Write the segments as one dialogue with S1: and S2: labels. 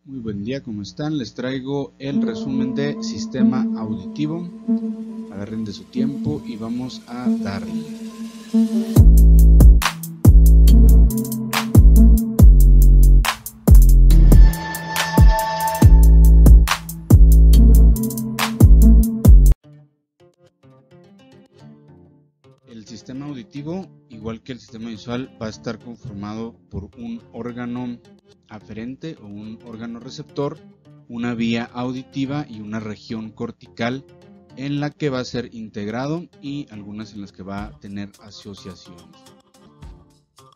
S1: Muy buen día, ¿cómo están? Les traigo el resumen de sistema auditivo. Agarren de su tiempo y vamos a darle. El sistema auditivo, igual que el sistema visual, va a estar conformado por un órgano aferente o un órgano receptor, una vía auditiva y una región cortical en la que va a ser integrado y algunas en las que va a tener asociaciones.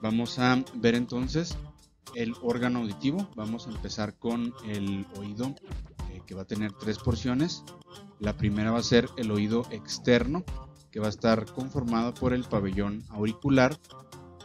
S1: Vamos a ver entonces el órgano auditivo. Vamos a empezar con el oído, que va a tener tres porciones. La primera va a ser el oído externo, que va a estar conformado por el pabellón auricular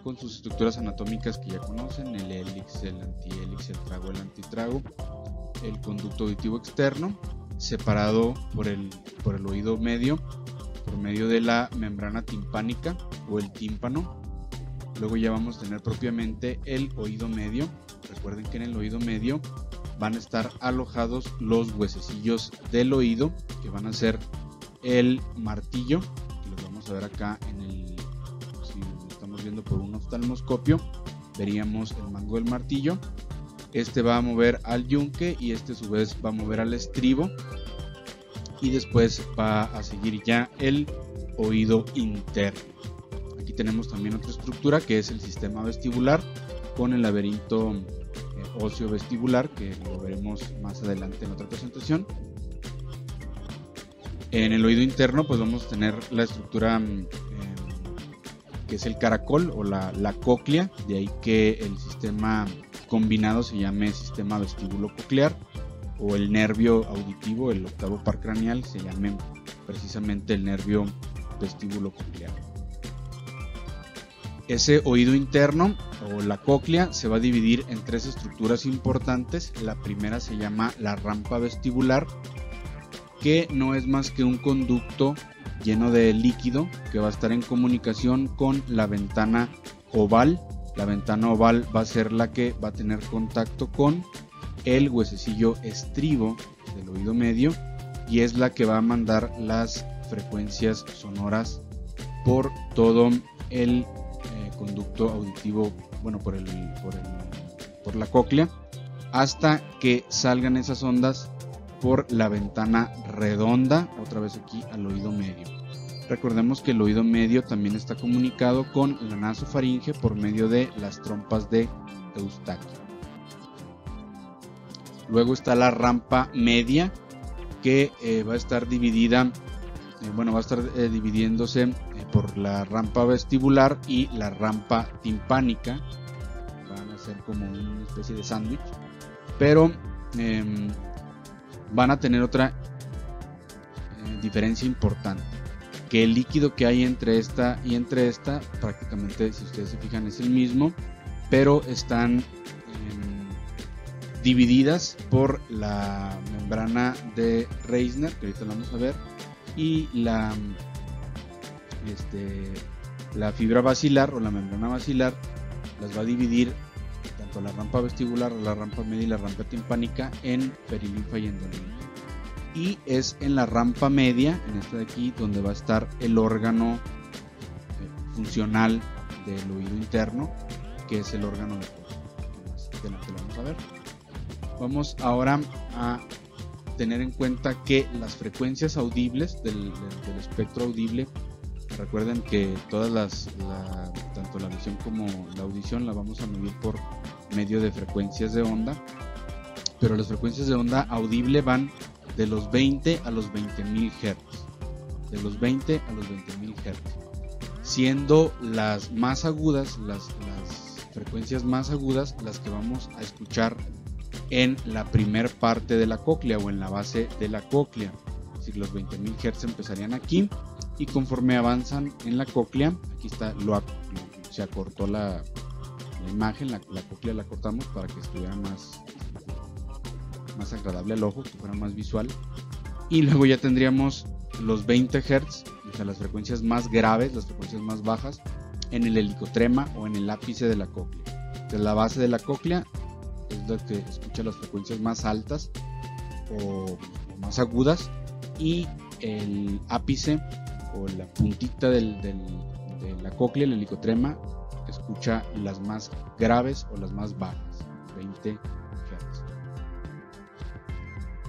S1: con sus estructuras anatómicas que ya conocen: el hélix, el antihélix, el trago, el antitrago. El conducto auditivo externo, separado por el oído medio por medio de la membrana timpánica o el tímpano. Luego ya vamos a tener propiamente el oído medio. Recuerden que en el oído medio van a estar alojados los huesecillos del oído, que van a ser el martillo, que los vamos a ver acá si lo estamos viendo por un oftalmoscopio, veríamos el mango del martillo. Este va a mover al yunque y este a su vez va a mover al estribo, y después va a seguir ya el oído interno. Aquí tenemos también otra estructura que es el sistema vestibular con el laberinto óseo vestibular, que lo veremos más adelante en otra presentación. En el oído interno pues vamos a tener la estructura que es el caracol o la cóclea, de ahí que el sistema combinado se llame sistema vestíbulo-coclear, o el nervio auditivo, el octavo par craneal, se llame precisamente el nervio vestíbulo-coclear. Ese oído interno o la cóclea se va a dividir en tres estructuras importantes. La primera se llama la rampa vestibular, que no es más que un conducto lleno de líquido que va a estar en comunicación con la ventana oval. La ventana oval va a ser la que va a tener contacto con el huesecillo estribo del oído medio, y es la que va a mandar las frecuencias sonoras por todo el conducto auditivo, bueno, por la cóclea, hasta que salgan esas ondas por la ventana redonda, otra vez aquí al oído medio. Recordemos que el oído medio también está comunicado con la nasofaringe por medio de las trompas de Eustaquio. Luego está la rampa media, que va a estar dividida, dividiéndose por la rampa vestibular y la rampa timpánica. Van a ser como una especie de sándwich, pero van a tener otra diferencia importante, que el líquido que hay entre esta y entre esta, prácticamente, si ustedes se fijan, es el mismo, pero están divididas por la membrana de Reissner, que ahorita la vamos a ver, y la fibra basilar o la membrana basilar las va a dividir tanto la rampa vestibular, la rampa media y la rampa timpánica en perilinfa y endolinfa. Y es en la rampa media, en esta de aquí, donde va a estar el órgano funcional del oído interno, que es el órgano de cola, que más adelante lo vamos a ver. Vamos ahora a tener en cuenta que las frecuencias audibles del espectro audible, recuerden que todas tanto la visión como la audición la vamos a medir por medio de frecuencias de onda, pero las frecuencias de onda audible van de los 20 a los 20.000 Hz, de los 20 a los 20.000 Hz, siendo las más agudas, las frecuencias más agudas, las que vamos a escuchar en la primer parte de la cóclea o en la base de la cóclea. Es decir, los 20.000 Hz empezarían aquí, y conforme avanzan en la cóclea, aquí está, se acortó la imagen, la cóclea la cortamos para que estuviera más agradable al ojo, que fuera más visual, y luego ya tendríamos los 20 Hz, o sea, las frecuencias más graves, las frecuencias más bajas, en el helicotrema o en el ápice de la cóclea. Entonces, la base de la cóclea es la que escucha las frecuencias más altas o más agudas, y el ápice o la puntita de la cóclea, el helicotrema, escucha las más graves o las más bajas, 20 Hz.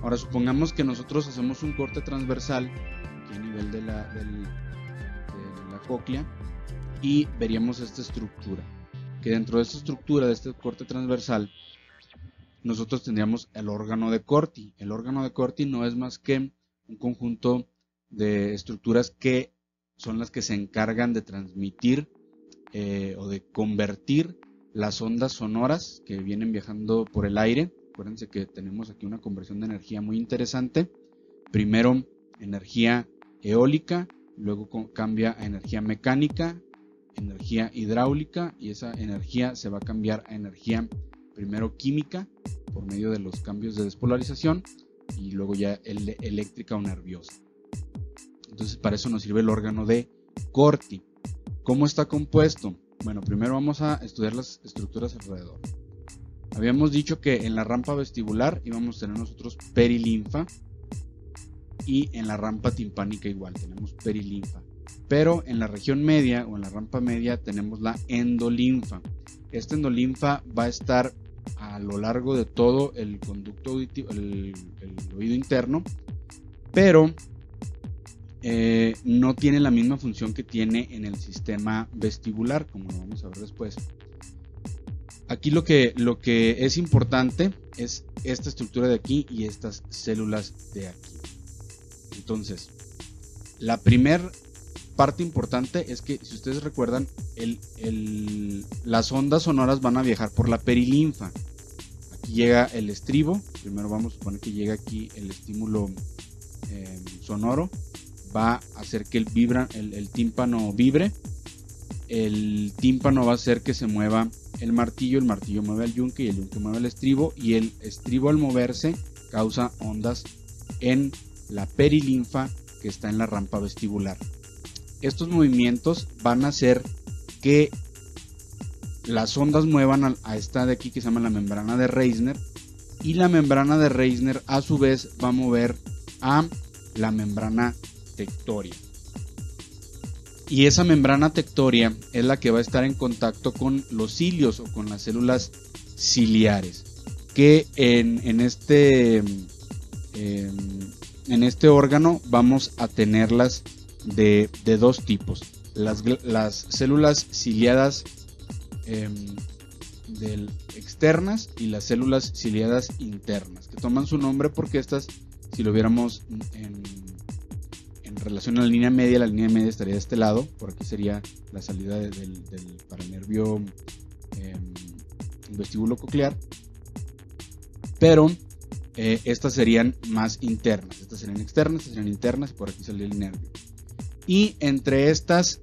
S1: Ahora supongamos que nosotros hacemos un corte transversal aquí a nivel de la cóclea, y veríamos esta estructura, que dentro de esta estructura, de este corte transversal, nosotros tendríamos el órgano de Corti. El órgano de Corti no es más que un conjunto de estructuras que son las que se encargan de transmitir o de convertir las ondas sonoras que vienen viajando por el aire. Acuérdense que tenemos aquí una conversión de energía muy interesante. Primero energía eólica, luego cambia a energía mecánica, energía hidráulica, y esa energía se va a cambiar a energía primero química por medio de los cambios de despolarización, y luego ya eléctrica o nerviosa. Entonces para eso nos sirve el órgano de Corti. ¿Cómo está compuesto? Bueno, primero vamos a estudiar las estructuras alrededor. Habíamos dicho que en la rampa vestibular íbamos a tener nosotros perilinfa, y en la rampa timpánica igual tenemos perilinfa. Pero en la región media o en la rampa media tenemos la endolinfa. Esta endolinfa va a estar a lo largo de todo el conducto auditivo, el oído interno, pero no tiene la misma función que tiene en el sistema vestibular, como lo vamos a ver después. Aquí lo que es importante es esta estructura de aquí y estas células de aquí. Entonces, la primera parte importante es que, si ustedes recuerdan, las ondas sonoras van a viajar por la perilinfa. Aquí llega el estribo. Primero vamos a suponer que llega aquí el estímulo sonoro. Va a hacer que el tímpano vibre. El tímpano va a hacer que se mueva el martillo mueve al yunque, y el yunque mueve el estribo, y el estribo al moverse causa ondas en la perilinfa que está en la rampa vestibular. Estos movimientos van a hacer que las ondas muevan a esta de aquí que se llama la membrana de Reissner, y la membrana de Reissner a su vez va a mover a la membrana tectoria. Y esa membrana tectoria es la que va a estar en contacto con los cilios o con las células ciliares, que en este órgano vamos a tenerlas de dos tipos: las células ciliadas externas y las células ciliadas internas, que toman su nombre porque estas, si lo viéramos en relación a la línea media estaría de este lado. Por aquí sería la salida del paranervio vestíbulo coclear, pero estas serían más internas. Estas serían externas, estas serían internas, y por aquí sale el nervio. Y entre estas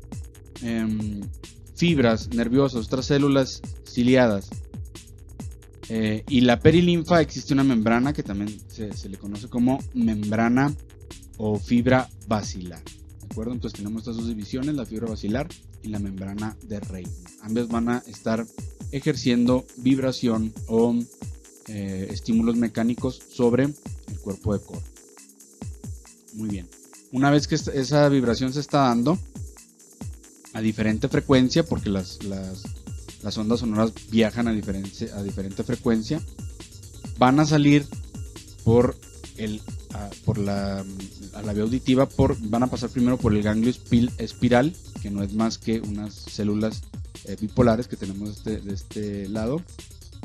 S1: fibras nerviosas, otras células ciliadas y la perilinfa, existe una membrana que también se le conoce como membrana o fibra basilar. ¿De acuerdo? Entonces tenemos estas dos divisiones, la fibra basilar y la membrana de Reissner. Ambas van a estar ejerciendo vibración o estímulos mecánicos sobre el cuerpo de Corti. Muy bien. Una vez que esa vibración se está dando a diferente frecuencia, porque las ondas sonoras viajan a diferente frecuencia, van a salir por la vía auditiva, van a pasar primero por el ganglio espiral, que no es más que unas células bipolares que tenemos de este lado,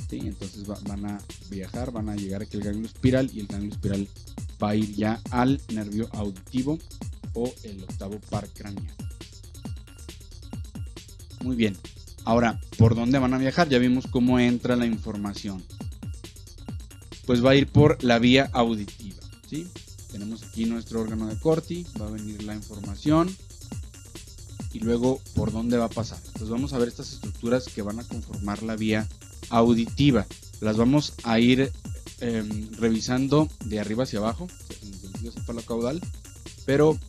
S1: ¿sí? Entonces van a viajar, van a llegar aquí al ganglio espiral, y el ganglio espiral va a ir ya al nervio auditivo o el octavo par craneal. Muy bien. Ahora, ¿por dónde van a viajar? Ya vimos cómo entra la información. Pues va a ir por la vía auditiva, ¿sí? Tenemos aquí nuestro órgano de Corti, va a venir la información, y luego ¿por dónde va a pasar? Entonces vamos a ver estas estructuras que van a conformar la vía auditiva. Las vamos a ir revisando de arriba hacia abajo, en sentido cefalocaudal, pero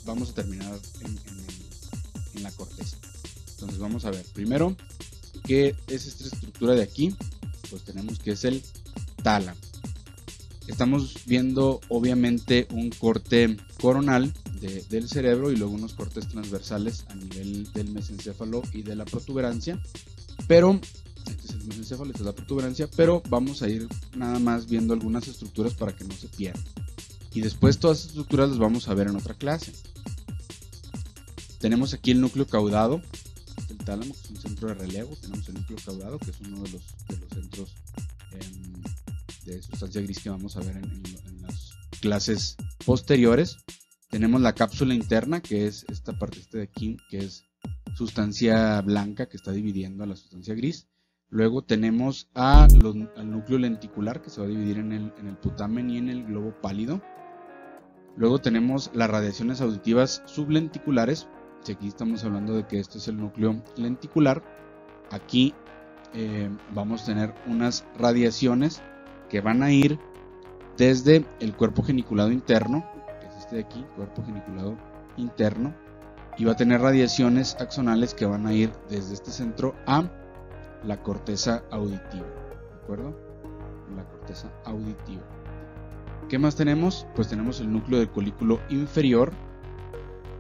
S1: vamos a terminar en la corteza. Entonces vamos a ver primero qué es esta estructura de aquí. pues tenemos que es el tálamo. Estamos viendo obviamente un corte coronal del cerebro y luego unos cortes transversales a nivel del mesencéfalo y de la protuberancia, pero este es el mesencéfalo, esta es la protuberancia, pero vamos a ir nada más viendo algunas estructuras para que no se pierdan. Y después todas las estructuras las vamos a ver en otra clase. Tenemos aquí el núcleo caudado, el tálamo, que es un centro de relevo. Tenemos el núcleo caudado, que es uno de los centros de sustancia gris que vamos a ver en las clases posteriores. Tenemos la cápsula interna, que es esta parte de aquí, que es sustancia blanca que está dividiendo a la sustancia gris. Luego tenemos al núcleo lenticular, que se va a dividir en el putamen y en el globo pálido. Luego tenemos las radiaciones auditivas sublenticulares. Si aquí estamos hablando de que esto es el núcleo lenticular, aquí vamos a tener unas radiaciones que van a ir desde el cuerpo geniculado interno, que es este de aquí, cuerpo geniculado interno, y va a tener radiaciones axonales que van a ir desde este centro a la corteza auditiva, ¿de acuerdo? La corteza auditiva. ¿Qué más tenemos? Pues tenemos el núcleo del colículo inferior.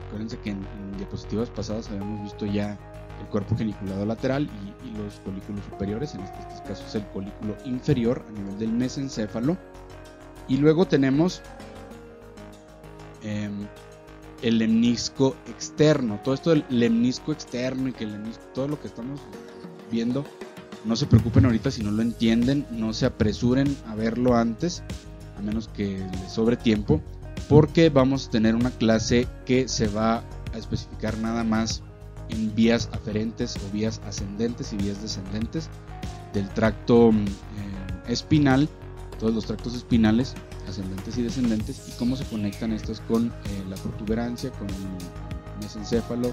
S1: Acuérdense que en diapositivas pasadas habíamos visto ya el cuerpo geniculado lateral y los colículos superiores. En este caso es el colículo inferior a nivel del mesencéfalo. Y luego tenemos el lemnisco externo. Todo esto del lemnisco externo y que el lemnisco, todo lo que estamos viendo, no se preocupen ahorita si no lo entienden, no se apresuren a verlo antes, a menos que les sobre tiempo, porque vamos a tener una clase que se va a especificar nada más en vías aferentes o vías ascendentes y vías descendentes del tracto espinal, todos los tractos espinales ascendentes y descendentes, y cómo se conectan estos con la protuberancia, con el mesencéfalo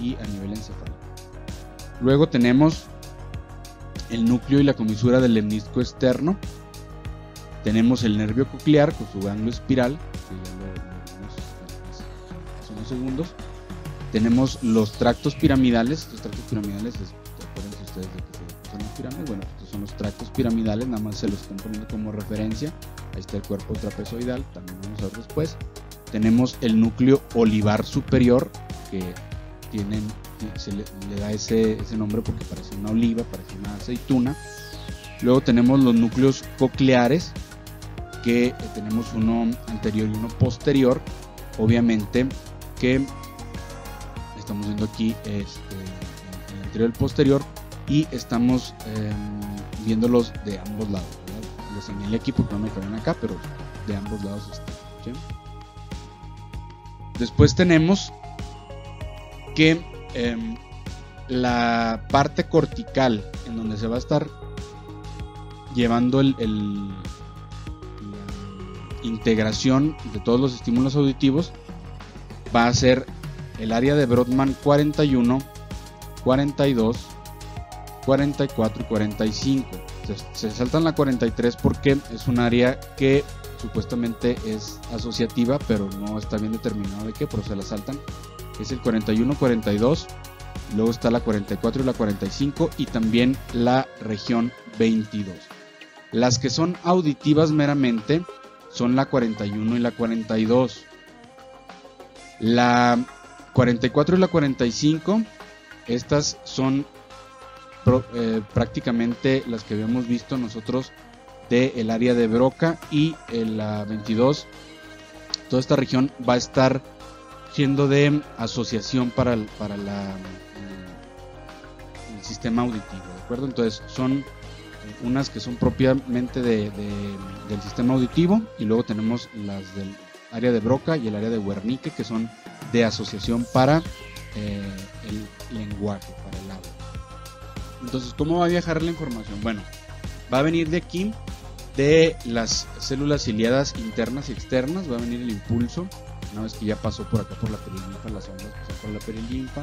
S1: y a nivel encefálico. Luego tenemos el núcleo y la comisura del lemnisco externo. Tenemos el nervio coclear con su ganglio espiral, que ya lo vimos hace unos segundos. Tenemos los tractos piramidales. Los tractos piramidales, acuérdense ustedes de que son las pirámides. Bueno, estos son los tractos piramidales, nada más se los están poniendo como referencia. Ahí está el cuerpo trapezoidal, también vamos a ver después. Tenemos el núcleo olivar superior, que se le da ese nombre porque parece una oliva, parece una aceituna. Luego tenemos los núcleos cocleares, que tenemos uno anterior y uno posterior. Obviamente que estamos viendo aquí el anterior y el posterior, y estamos viéndolos de ambos lados, ¿verdad? Los señalé aquí porque no me caben acá, pero de ambos lados están, ¿sí? Después tenemos que la parte cortical, en donde se va a estar llevando la integración de todos los estímulos auditivos, va a ser el área de Brodmann 41, 42, 44 y 45. Se saltan la 43 porque es un área que supuestamente es asociativa, pero no está bien determinado de qué, pero se la saltan. Es el 41, 42, luego está la 44 y la 45, y también la región 22. Las que son auditivas meramente son la 41 y la 42. La 44 y la 45, estas son prácticamente las que habíamos visto nosotros del área de Broca, y la 22, toda esta región va a estar siendo de asociación para el sistema auditivo, ¿de acuerdo? Entonces son unas que son propiamente del sistema auditivo, y luego tenemos las del área de Broca y el área de Wernicke, que son de asociación para el lenguaje, para el habla. Entonces, ¿cómo va a viajar la información? Bueno, va a venir de aquí, de las células ciliadas internas y externas, va a venir el impulso. Una vez que ya pasó por acá por la perilinfa, las ondas pasaron por la perilinfa,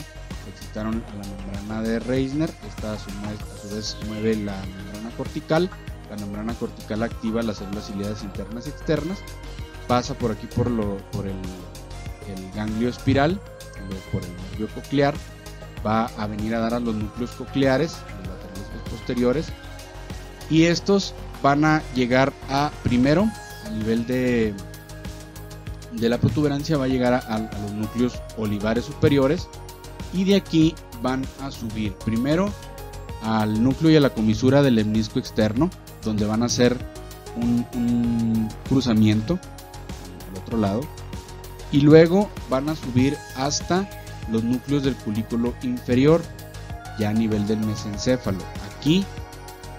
S1: excitaron a la membrana de Reisner. Esta a su vez mueve la membrana cortical. La membrana cortical activa las células ciliadas internas y externas, pasa por aquí por el ganglio espiral, luego por el nervio coclear, va a venir a dar a los núcleos cocleares, los laterales y los posteriores, y estos van a llegar a primero a nivel de la protuberancia, va a llegar a los núcleos olivares superiores, y de aquí van a subir primero al núcleo y a la comisura del lemnisco externo, donde van a hacer un cruzamiento al otro lado, y luego van a subir hasta los núcleos del colículo inferior, ya a nivel del mesencéfalo. Aquí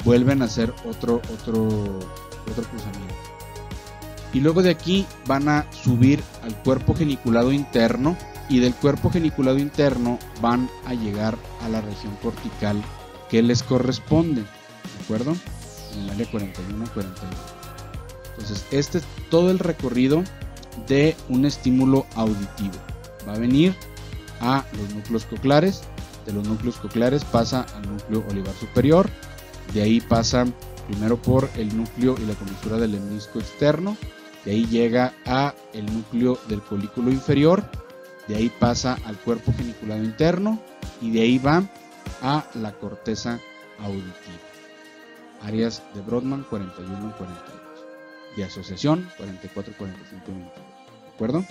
S1: vuelven a hacer otro cruzamiento, y luego de aquí van a subir al cuerpo geniculado interno, y del cuerpo geniculado interno van a llegar a la región cortical que les corresponde, ¿de acuerdo? En el área 41-41. Entonces, este es todo el recorrido de un estímulo auditivo. Va a venir a los núcleos cocleares, de los núcleos cocleares pasa al núcleo olivar superior, de ahí pasa primero por el núcleo y la comisura del lemnisco externo, de ahí llega a el núcleo del colículo inferior, de ahí pasa al cuerpo geniculado interno, y de ahí va a la corteza auditiva. Áreas de Brodmann 41 y 42. De asociación 44, 45 y 22. ¿De acuerdo?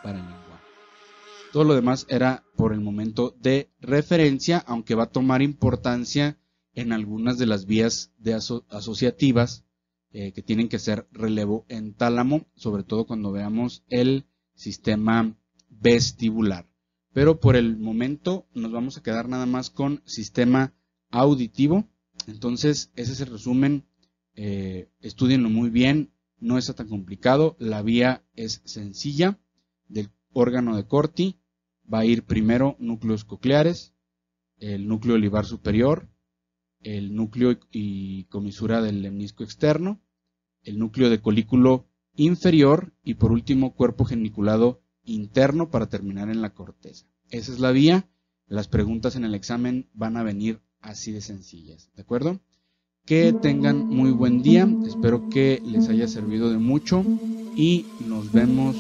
S1: Para el lenguaje. Todo lo demás era por el momento de referencia, aunque va a tomar importancia en algunas de las vías de asociativas que tienen que hacer relevo en tálamo, sobre todo cuando veamos el sistema vestibular. Pero por el momento nos vamos a quedar nada más con sistema auditivo. Entonces ese es el resumen, estudienlo muy bien, no está tan complicado, la vía es sencilla. Del órgano de Corti va a ir primero núcleos cocleares, el núcleo olivar superior, el núcleo y comisura del lemnisco externo, el núcleo de colículo inferior y por último cuerpo geniculado interno para terminar en la corteza. Esa es la vía. Las preguntas en el examen van a venir así de sencillas, ¿de acuerdo? Que tengan muy buen día, espero que les haya servido de mucho y nos vemos